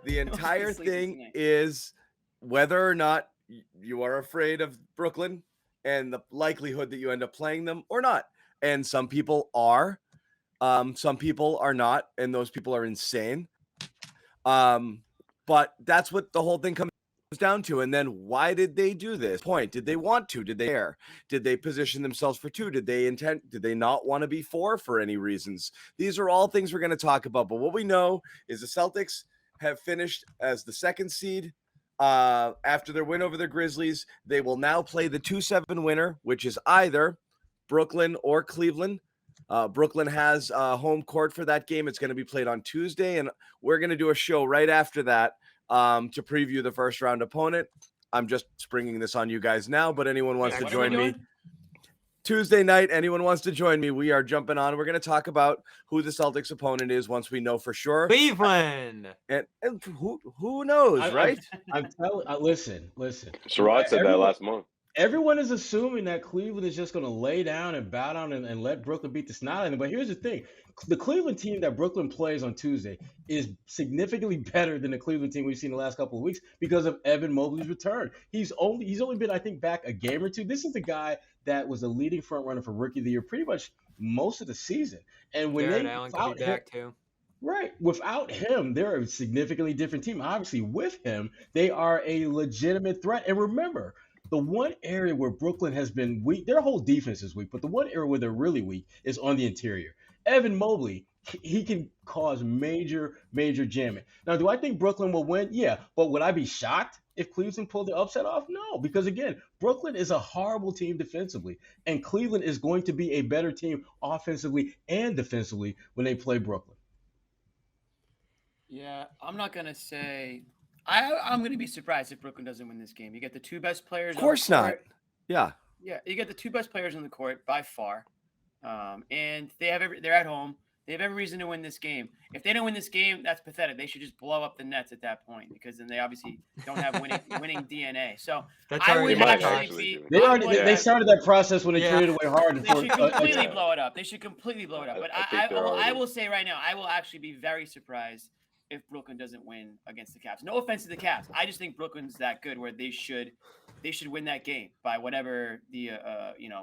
The entire Sleeping thing tonight. is whether or not you are afraid of Brooklyn and the likelihood that you end up playing them or not. And some people are, some people are not, and those people are insane. But that's what the whole thing comes down to. And then why did they do this? Point. Did they want to? Did they care? Did they position themselves for 2? Did they not want to be 4 for any reasons? These are all things we're going to talk about. But what we know is the Celtics have finished as the 2nd seed. After their win over the Grizzlies, they will now play the 2-7 winner, which is either Brooklyn or Cleveland. Brooklyn has home court for that game. It's going to be played on Tuesday, and we're going to do a show right after that to preview the first round opponent. I'm just springing this on you guys now, but anyone wants to join me Tuesday night, anyone wants to join me, we are jumping on. We're going to talk about who the Celtics opponent is once we know for sure. Cleveland. And who knows, right? I'm telling. Listen. Sherrod said that last month. Everyone is assuming that Cleveland is just going to lay down and bow down and let Brooklyn beat the snot out of them. But here's the thing. The Cleveland team that Brooklyn plays on Tuesday is significantly better than the Cleveland team we've seen the last couple of weeks because of Evan Mobley's return. He's only been, I think, back a game or two. This is the guy that was the leading front runner for Rookie of the Year pretty much most of the season. And when Jared Allen could be back too. Right. Without him, they're a significantly different team. Obviously, with him, they are a legitimate threat. And remember, the one area where Brooklyn has been weak, their whole defense is weak, but the one area where they're really weak is on the interior. Evan Mobley, he can cause major jamming. Now, do I think Brooklyn will win? Yeah. But would I be shocked if Cleveland pulled the upset off? No, because again, Brooklyn is a horrible team defensively, and Cleveland is going to be a better team offensively and defensively when they play Brooklyn. Yeah, I'm not going to say I'm going to be surprised if Brooklyn doesn't win this game. You get the 2 best players. Of course not. Yeah. Yeah, you get the 2 best players on the court by far, and they're at home. They have every reason to win this game. If they don't win this game, that's pathetic. They should just blow up the Nets at that point because then they obviously don't have winning DNA. So That's I already would my actually be. They started that process when they traded away Harden. They should completely blow it up. They should completely blow it up. But I will say right now, I will actually be very surprised if Brooklyn doesn't win against the Cavs. No offense to the Cavs. I just think Brooklyn's that good where they should win that game by whatever the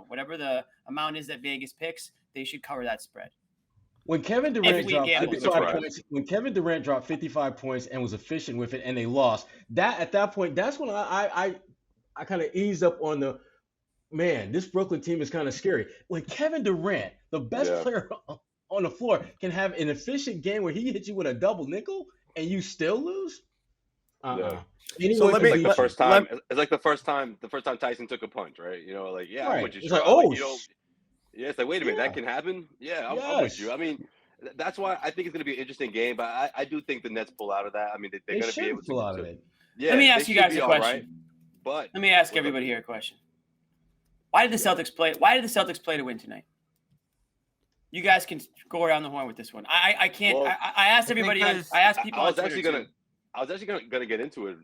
whatever the amount is that Vegas picks. They should cover that spread. When Kevin Durant dropped 55 points and was efficient with it and they lost, at that point, that's when I kind of eased up on the man, this Brooklyn team is kind of scary. When Kevin Durant, the best player on the floor, can have an efficient game where he hits you with a double nickel and you still lose? Yeah. So it's like the first time Tyson took a punch, right? Right. Which is it's like, oh, it's like, wait a minute, that can happen? Yeah, I'm with you. I mean, that's why I think it's going to be an interesting game, but I do think the Nets pull out of that. I mean, they're going to be able to pull out of it. Yeah, let me ask you guys a question. Right, but let me ask everybody here a question. Why did the Celtics play? Why did the Celtics play to win tonight? You guys can go around the horn with this one. I can't. Well, I asked everybody. I asked people. I was actually gonna get into it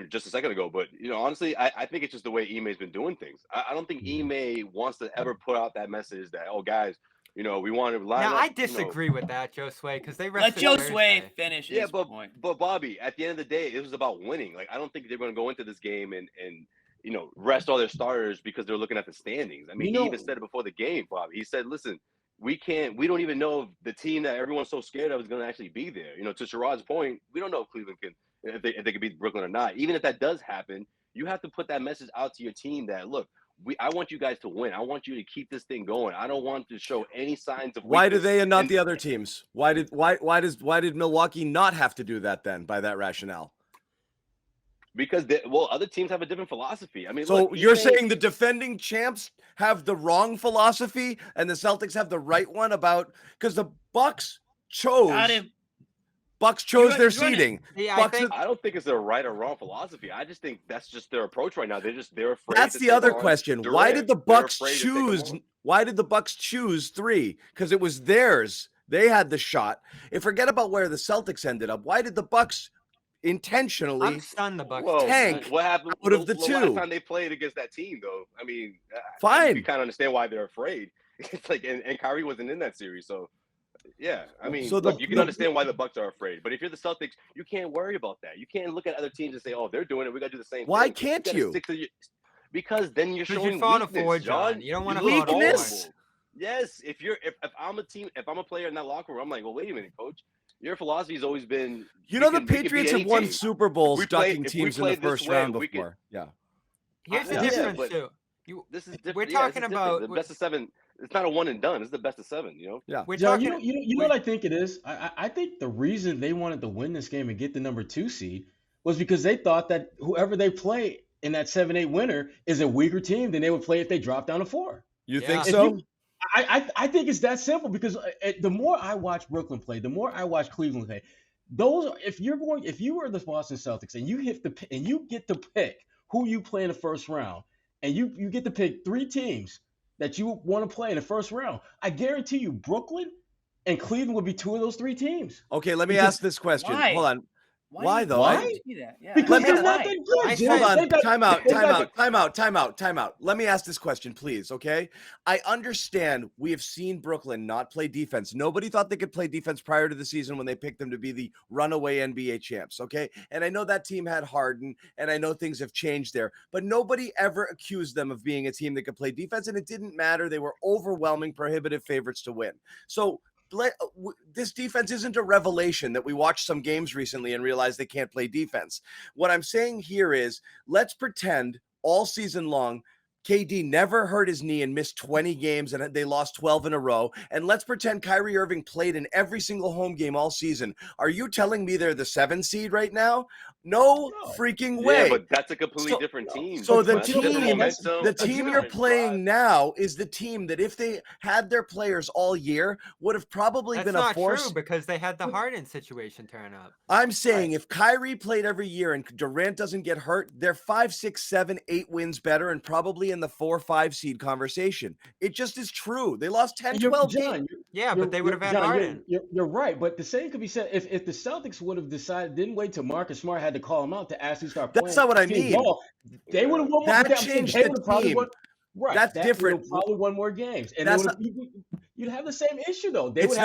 just a second ago, but honestly, I think it's just the way Ime's been doing things. I don't think Ime wants to ever put out that message that, oh guys, we want to line up. I disagree with that, Josue, because they let Josue finish. Yeah, but Bobby, at the end of the day, it was about winning. Like, I don't think they're going to go into this game and rest all their starters because they're looking at the standings. I mean, he even said it before the game, Bobby. He said, listen, we don't even know if the team that everyone's so scared of is going to actually be there. To Sherrod's point, we don't know if Cleveland if they can beat Brooklyn or not. Even if that does happen, you have to put that message out to your team that, look, I want you guys to win. I want you to keep this thing going. I don't want to show any signs of weakness. Why do they and not the other teams? Why did Milwaukee not have to do that then by that rationale? Because other teams have a different philosophy. I mean, so you're saying the defending champs have the wrong philosophy and the Celtics have the right one because the Bucks chose their seeding. Yeah, I don't think it's a right or wrong philosophy. I just think that's just their approach right now. They're afraid. That's the other question. Durant. Why did the Bucks choose? Why did the Bucks choose 3? Because it was theirs. They had the shot. And forget about where the Celtics ended up. Why did the Bucks intentionally I'm stunned the Bucks tank what happened out of the two? Last time they played against that team, though, I mean, fine. You kind of understand why they're afraid. It's like, and Kyrie wasn't in that series, so Yeah, I mean, So look, you can understand why the Bucks are afraid, but if you're the Celtics, you can't worry about that. You can't look at other teams and say, "Oh, they're doing it. We got to do the same Why thing." can't gotta you? stick to because then you're Because showing you're falling weakness, forward, John. John. You don't want You to look fall Weakness? forward. Yes, if I'm a team, if I'm a player in that locker room, I'm like, well, wait a minute, coach. Your philosophy has always been, You know, we the can beat Patriots any have won team. Super Bowls we play- ducking if we teams in play the this first way, round we could- before. Yeah. Here's the Yeah, difference, but too. This is different. We're Yeah, this talking is different. about The best of 7. It's not a one and done. It's the best of 7. You know. Yeah. we're John, talking. you know what I think it is? I think the reason they wanted to win this game and get the number 2 seed was because they thought that whoever they play in that 7-8 winner is a weaker team than they would play if they dropped down to 4. You Yeah. think If so? I think it's that simple because the more I watch Brooklyn play, the more I watch Cleveland play. If you were the Boston Celtics and you get to pick who you play in the first round, and you get to pick 3 teams that you want to play in the first round, I guarantee you Brooklyn and Cleveland would be 2 of those 3 teams. Okay, let me Because- ask this question. Why? Hold on. Why do you though? Why? do that? Yeah. Because me- they're not that good. I Jim. Hold on. They've got- Time out. they've Time got out. Time out. Time out. Time out. Let me ask this question, please. Okay. I understand we have seen Brooklyn not play defense. Nobody thought they could play defense prior to the season when they picked them to be the runaway NBA champs. Okay. And I know that team had Harden, and I know things have changed there, but nobody ever accused them of being a team that could play defense, and it didn't matter. They were overwhelming, prohibitive favorites to win. So this defense isn't a revelation that we watched some games recently and realized they can't play defense. What I'm saying here is let's pretend all season long KD never hurt his knee and missed 20 games and they lost 12 in a row. And let's pretend Kyrie Irving played in every single home game all season. Are you telling me they're the 7 seed right now? No freaking way. Yeah, but that's a completely different team. So the That's different team, momentum, the team you're different playing drive. now is the team that if they had their players all year would have probably That's been not a force. true because they had the Harden situation turn up. I'm saying if Kyrie played every year and Durant doesn't get hurt, they're 5, 6, 7, 8 wins better and probably in the 4-5 seed conversation. It just is true. They lost 10, 12 games. Yeah, but they would have had Harden. You're right, but the same could be said if the Celtics would have decided, didn't wait till Marcus Smart had to call him out to actually start playing. That's not what I team mean. ball, they would have won. That changed the team. Right, That's different. They probably won more games, and That's you'd have the same issue though. It's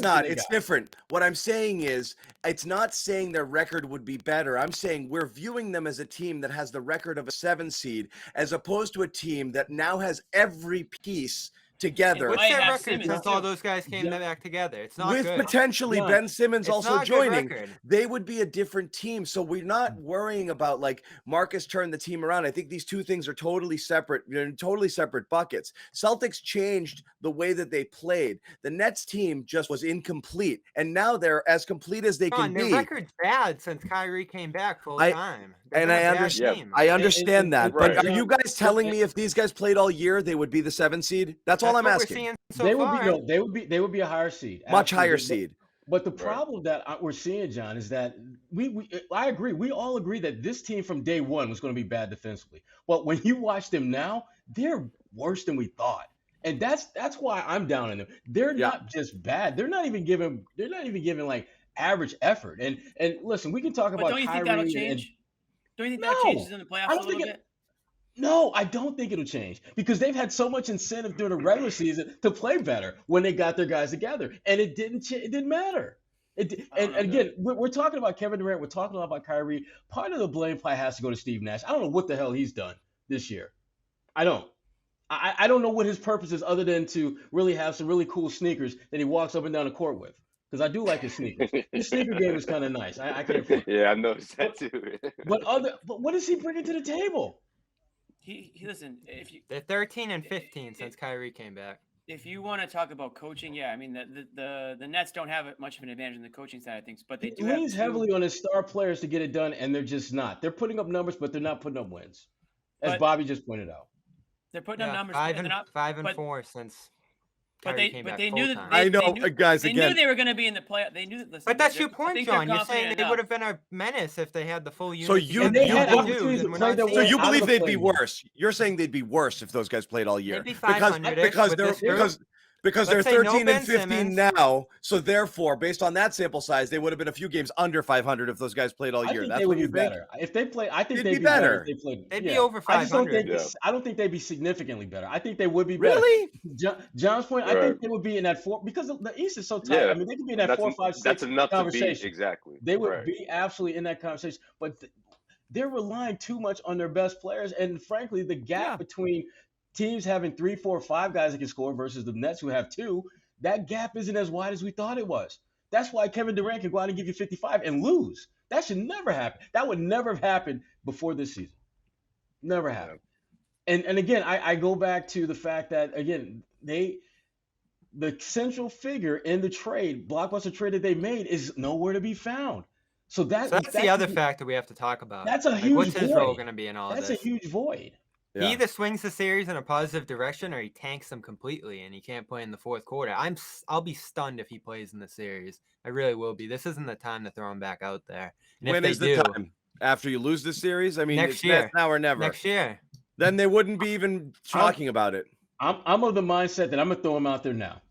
not. It's different. What I'm saying is, it's not saying their record would be better. I'm saying we're viewing them as a team that has the record of a 7 seed, as opposed to a team that now has every piece together. What's might their have record Simmons, since too. all those guys came back together? It's not With good. potentially Ben Simmons It's also not a good joining, record. they would be a different team. So we're not worrying about like Marcus turned the team around. I think these two things are totally separate, totally separate buckets. Celtics changed the way that they played. The Nets team just was incomplete, and now they're as complete as they can Their be. record's bad since Kyrie came back full I- time. And I understand. I understand that, right. but are you guys telling me if these guys played all year, they would be the 7 seed? That's all I'm asking. They would be a higher seed, Much higher absolutely. seed. But the problem that we're seeing, John, is that I agree. We all agree that this team from day one was going to be bad defensively. But when you watch them now, they're worse than we thought. And that's why I'm down on them. They're not just bad. They're not even giving like average effort. And listen, we can talk But about don't you think Kyrie that'll change? Don't you think that No, changes in the playoffs I a don't little think bit? No, I don't think it'll change because they've had so much incentive during the regular season to play better when they got their guys together, and it didn't matter. And again, we're talking about Kevin Durant. We're talking about Kyrie. Part of the blame probably has to go to Steve Nash. I don't know what the hell he's done this year. I don't. I don't know what his purpose is other than to really have some really cool sneakers that he walks up and down the court with. Because I do like his sneakers. His sneaker game is kind of nice. I can't front. Yeah, I noticed that too. But what is he bringing to the table? He listen. They're 13 and 15 since Kyrie came back. If you want to talk about coaching, yeah, I mean the Nets don't have much of an advantage in the coaching side of things, but they He do have leans heavily on his star players to get it done, and they're just not. They're putting up numbers, but they're not putting up wins, as But- Bobby just pointed out. They're putting up numbers. 5 and and they're not, 5 and but- 4 since but Kyrie they came but back they knew that full-time. I know, guys. They Again, knew they were going to be in the play. They knew. Listen, But that's they're- your I point, think they're John. You're saying confident they enough. would have been a menace if they had the full unit. So you- And they you- had you- opportunities to play their so way you out of believe the they'd be play-in. worse. You're saying they'd be worse if those guys played all year They'd be because 500-ish because with they're this group. Because Let's they're say no 13 Ben and 15 Simmons. now. So therefore, based on that sample size, they would have been a few games under 500 if those guys played all I year. think That's they what would you be think? better if they play. I think They'd they'd be be better better. if they played. They'd yeah. be over I just don't 500. think. Yeah. I don't think they'd be significantly better. I think they would be better. Really? John's point. I Right. think they would be in that 4 because the East is so tight. Yeah. I mean, they could be in that That's 4, 5, 6 that's enough to be conversation. exactly. They would right. be absolutely in that conversation, but they're relying too much on their best players, and frankly, the gap between teams having 3, 4, 5 guys that can score versus the Nets who have 2, that gap isn't as wide as we thought it was. That's why Kevin Durant can go out and give you 55 and lose. That should never happen. That would never have happened before this season. Never happened. And again, I go back to the fact that, again, the central figure in the blockbuster trade that they made is nowhere to be found. So that's the other factor we have to talk about. That's a huge what's his void. role going to be in all That's this? a huge void. He either swings the series in a positive direction or he tanks them completely and he can't play in the fourth quarter. I'll be stunned if he plays in the series. I really will be. This isn't the time to throw him back out there. And When is the time? After you lose the series? I mean, next it's year. now or never. Next year. Then they wouldn't be even talking about it. I'm of the mindset that I'm gonna throw him out there now.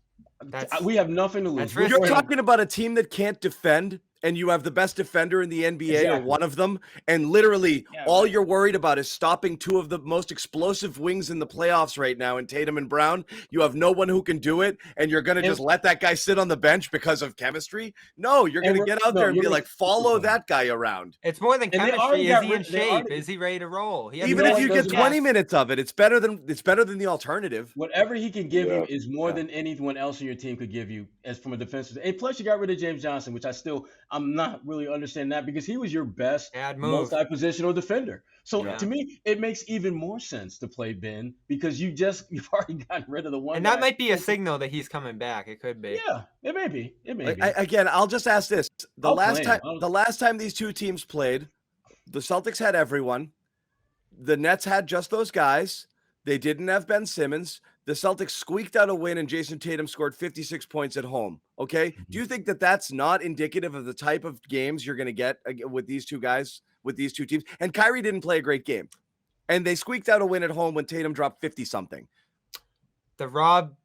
We have nothing to lose. You're talking about a team that can't defend, and you have the best defender in the NBA or one of them, and literally all you're worried about is stopping 2 of the most explosive wings in the playoffs right now in Tatum and Brown. You have no one who can do it, and you're going to just let that guy sit on the bench because of chemistry? No, you're going to get out there and be like, follow that guy around. It's more than chemistry. Is he in shape? Is he ready to roll? Even if you get 20 minutes of it, it's better than the alternative. Whatever he can give you is more than anyone else on your team could give you as from a defensive. And plus, you got rid of James Johnson, which I'm not really understanding that because he was your best multi-positional defender. So to me, it makes even more sense to play Ben because you've already gotten rid of the one. And that might be a signal that he's coming back. It could be. Yeah, it may be. It may be. Again, I'll just ask this: the last time these two teams played, the Celtics had everyone. The Nets had just those guys. They didn't have Ben Simmons. The Celtics squeaked out a win, and Jason Tatum scored 56 points at home. Okay, do you think that that's not indicative of the type of games you're going to get with these two guys, with these two teams? And Kyrie didn't play a great game, and they squeaked out a win at home when Tatum dropped 50-something. The Rob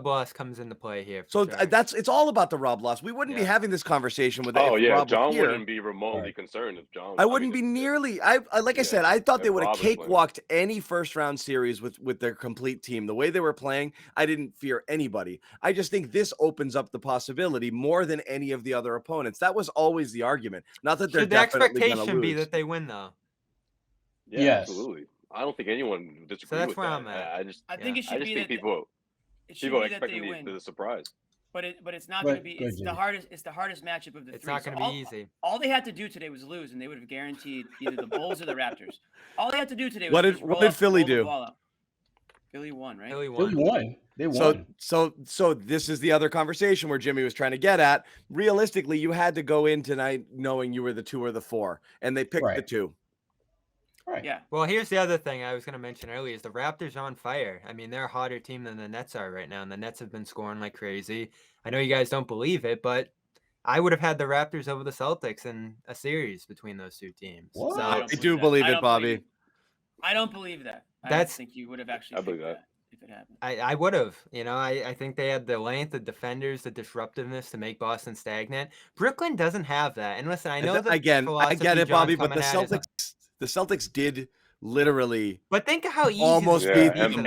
loss comes into play here. So it's all about the Rob loss. We wouldn't be having this conversation with Rob John wouldn't be remotely concerned if John. I wouldn't be nearly. I said, I thought they would have cakewalked any first round series with their complete team. The way they were playing, I didn't fear anybody. I just think this opens up the possibility more than any of the other opponents. That was always the argument. Not that they're definitely going to lose. Should the expectation be that they win though? Yeah, yes. Absolutely. I don't think anyone disagrees with that. So that's where I'm at. I think it should be that people expect the surprise. But it's not going to be. It's the hardest. It's the hardest matchup of the 3. It's not going to be easy. All they had to do today was lose, and they would have guaranteed either the Bulls or the Raptors. All they had to do today was what did Philly do? Philly won, right? Philly won. They won. So this is the other conversation where Jimmy was trying to get at. Realistically, you had to go in tonight knowing you were the 2 or the 4, and they picked the 2. Right. Yeah. Well, here's the other thing I was going to mention earlier is the Raptors are on fire. I mean, they're a hotter team than the Nets are right now, and the Nets have been scoring like crazy. I know you guys don't believe it, but I would have had the Raptors over the Celtics in a series between those two teams. What? So, I do believe it, Bobby. I don't believe that. I think you would have actually picked that if it happened. I would have. You know, I think they had the length, the defenders, the disruptiveness to make Boston stagnant. Brooklyn doesn't have that. And listen, I know that I get it, Bobby, but the Celtics did literally. But think of how easy almost beat them.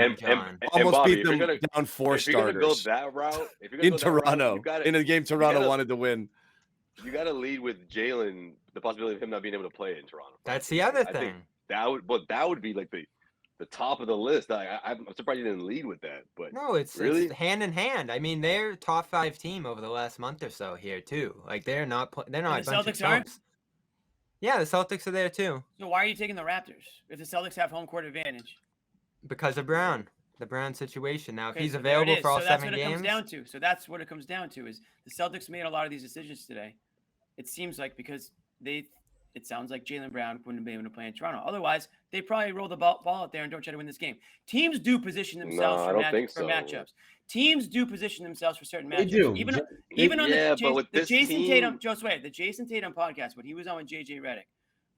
Almost beat them down 4 starters. If you're gonna build that route, in Toronto, in a game Toronto wanted to win. You got to lead with Jalen. The possibility of him not being able to play in Toronto. That's the other thing. That would be like the top of the list. I'm surprised you didn't lead with that. But no, it's hand in hand. I mean, they're top 5 team over the last month or so here too. Like they're not the Celtics aren't. Yeah, the Celtics are there too. So why are you taking the Raptors if the Celtics have home court advantage? Because of Brown, the Brown situation. Now, if he's available for all 7 games, so that's what it comes down to. Is the Celtics made a lot of these decisions today? It seems like because it sounds like Jaylen Brown wouldn't be able to play in Toronto. Otherwise, they probably roll the ball out there and don't try to win this game. Teams do position themselves for matchups. Teams do position themselves for certain matchups. They do. Even on the Jason Tatum, the Jason Tatum podcast, when he was on with JJ Redick,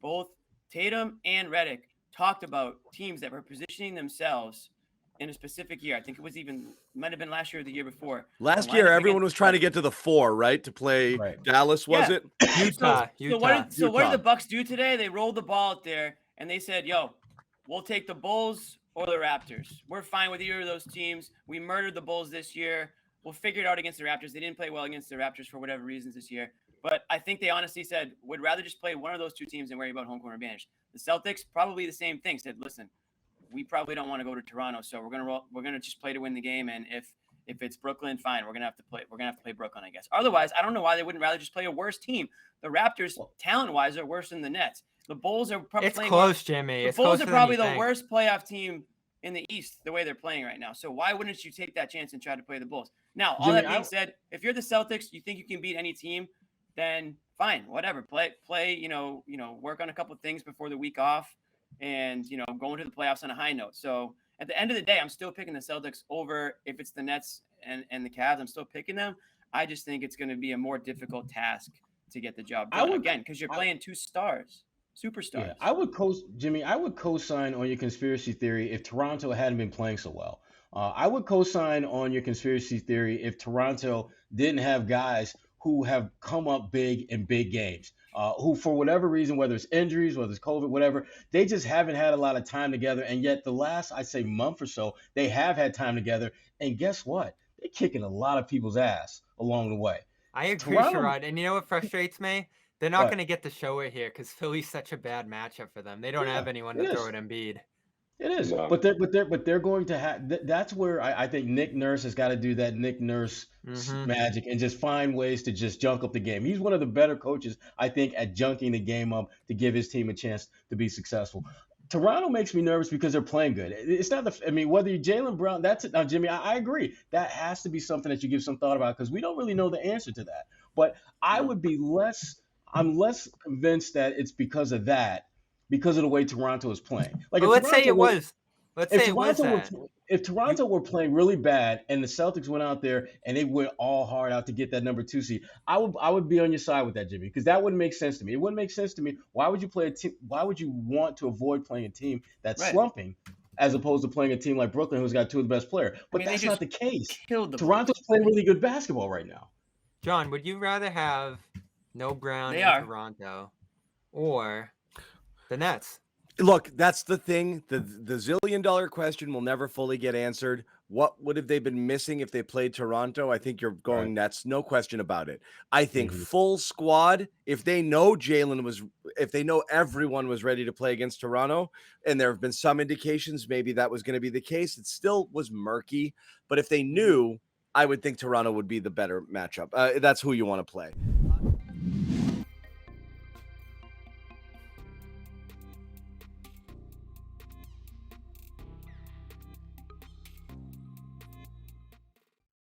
both Tatum and Redick talked about teams that were positioning themselves in a specific year. I think might have been last year or the year before. Last year, everyone was trying to get to the 4, right? To play Dallas, was it? Utah. So what did the Bucks do today? They rolled the ball out there and they said, "Yo, we'll take the Bulls or the Raptors. We're fine with either of those teams. We murdered the Bulls this year. We'll figure it out against the Raptors." They didn't play well against the Raptors for whatever reasons this year. But I think they honestly said, would rather just play one of those two teams and worry about home court advantage. The Celtics, probably the same thing, said, listen, we probably don't want to go to Toronto, so we're gonna just play to win the game. And if it's Brooklyn, fine, we're gonna have to play Brooklyn, I guess. Otherwise, I don't know why they wouldn't rather just play a worse team. The Raptors, talent-wise, are worse than the Nets. The Bulls are probably it's close, Jimmy. The Bulls are probably the worst playoff team in the East, the way they're playing right now. So why wouldn't you take that chance and try to play the Bulls? Now, all that being said, if you're the Celtics, you think you can beat any team, then fine, whatever. Play, work on a couple of things before the week off and, go into the playoffs on a high note. So at the end of the day, I'm still picking the Celtics over if it's the Nets and the Cavs. I'm still picking them. I just think it's going to be a more difficult task to get the job done again because you're playing two superstars. Yeah, I would co-sign on your conspiracy theory if Toronto hadn't been playing so well. I would co-sign on your conspiracy theory if Toronto didn't have guys who have come up big in big games, who for whatever reason, whether it's injuries, whether it's COVID, whatever, they just haven't had a lot of time together. And yet the last, I'd say, month or so, they have had time together. And guess what? They're kicking a lot of people's ass along the way. I agree, Sherrod. And you know what frustrates me? They're not going to get to show it here because Philly's such a bad matchup for them. They don't have anyone to throw at Embiid. It is, but they're going to have. That's where I think Nick Nurse has got to do that Nick Nurse magic and just find ways to just junk up the game. He's one of the better coaches, I think, at junking the game up to give his team a chance to be successful. Toronto makes me nervous because they're playing good. It's not whether you're Jaylen Brown. Now, Jimmy. I agree. That has to be something that you give some thought about because we don't really know the answer to that. But I'm less convinced that it's because of that. Because of the way Toronto is playing. Like, let's say it was. If Toronto were playing really bad and the Celtics went out there and they went all hard out to get that number 2 seed, I would be on your side with that, Jimmy, because that wouldn't make sense to me. It wouldn't make sense to me. Why would you play a team? Why would you want to avoid playing a team that's slumping as opposed to playing a team like Brooklyn who's got two of the best players? But that's not the case. Toronto's playing really good basketball right now. John, would you rather have no Brown in Toronto or the Nets? Look, that's the thing. The zillion-dollar question will never fully get answered. What would have they been missing if they played Toronto? I think you're going Nets, no question about it. I think full squad, if they know everyone was ready to play against Toronto, and there have been some indications maybe that was going to be the case, it still was murky. But if they knew, I would think Toronto would be the better matchup. That's who you want to play.